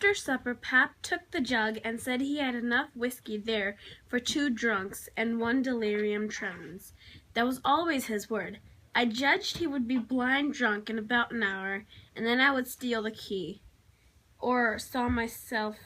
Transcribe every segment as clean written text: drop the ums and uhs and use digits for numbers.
After supper, Pap took the jug and said he had enough whiskey there for 2 drunks and 1 delirium tremens. That was always his word. I judged he would be blind drunk in about an hour, and then I would steal the key, or saw myself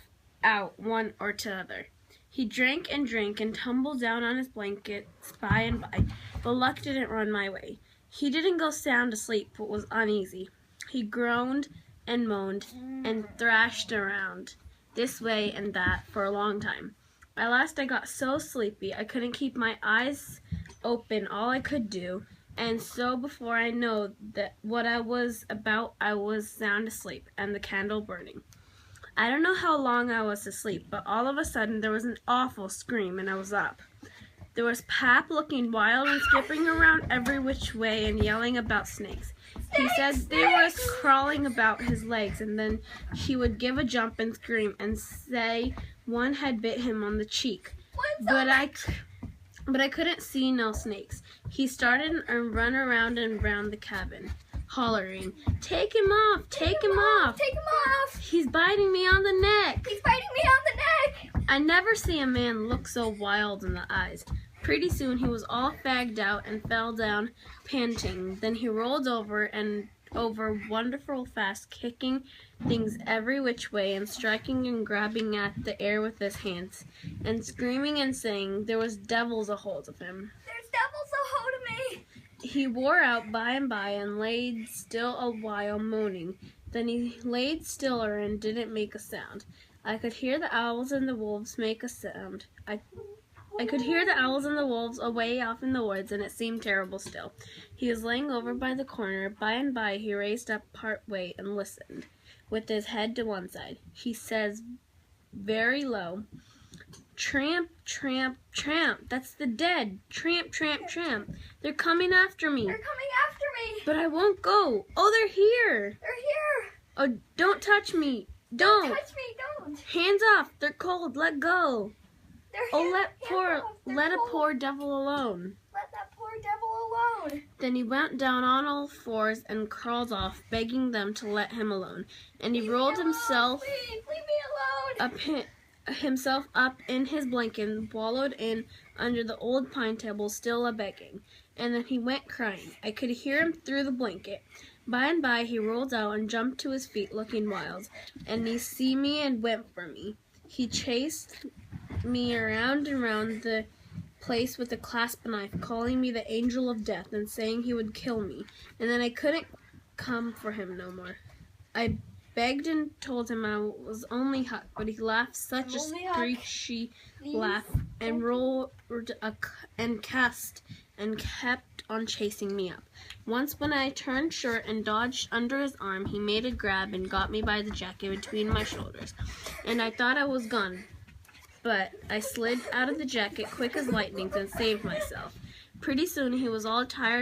out one or t'other. He drank and tumbled down on his blankets by and by, but luck didn't run my way. He didn't go sound asleep, but was uneasy. He groaned and moaned and thrashed around this way and that for a long time. At last I got so sleepy I couldn't keep my eyes open all I could do, and so before I know that what I was about, I was sound asleep and the candle burning. I don't know how long I was asleep, but all of a sudden there was an awful scream and I was up. There was Pap looking wild and skipping around every which way and yelling about snakes. He said they were crawling about his legs, and then he would give a jump and scream and say one had bit him on the cheek. But I couldn't see no snakes. He started and run around and round the cabin, hollering, "Take him off! Take him off! Take him off! He's biting me on the neck!" He's biting me on the neck! I never see a man look so wild in the eyes. Pretty soon he was all fagged out and fell down panting. Then he rolled over and over wonderful fast, kicking things every which way and striking and grabbing at the air with his hands and screaming and saying there was devils a hold of him. There's devils a hold of me! He wore out by and by and laid still a while moaning. Then he laid stiller and didn't make a sound. I could hear the owls and the wolves make a sound. I could hear the owls and the wolves away off in the woods, and it seemed terrible still. He was laying over by the corner. By and by he raised up part way and listened, with his head to one side. He says very low, "Tramp, tramp, tramp, that's the dead. Tramp, tramp, tramp. They're coming after me. They're coming after me! But I won't go. Oh, they're here. They're here! Oh, don't touch me. Don't. Touch me, don't! Hands off. They're cold. Let go. They're Oh, hands off. They're let a cold. poor devil alone." Let that poor devil alone! Then he went down on all fours and crawled off, begging them to let him alone. And he rolled himself Please, leave me alone! himself up in his blanket and wallowed in under the old pine table, still a-begging. And then he went crying. I could hear him through the blanket. By and by he rolled out and jumped to his feet, looking wild. And he see me and went for me. He chased me around and round the place with a clasp knife, calling me the angel of death and saying he would kill me. And then I couldn't come for him no more. I begged and told him I was only Huck, but he laughed such a screechy laugh and rolled and cast and kept on chasing me up. Once when I turned short and dodged under his arm, he made a grab and got me by the jacket between my shoulders, and I thought I was gone, but I slid out of the jacket quick as lightning and saved myself. Pretty soon he was all tired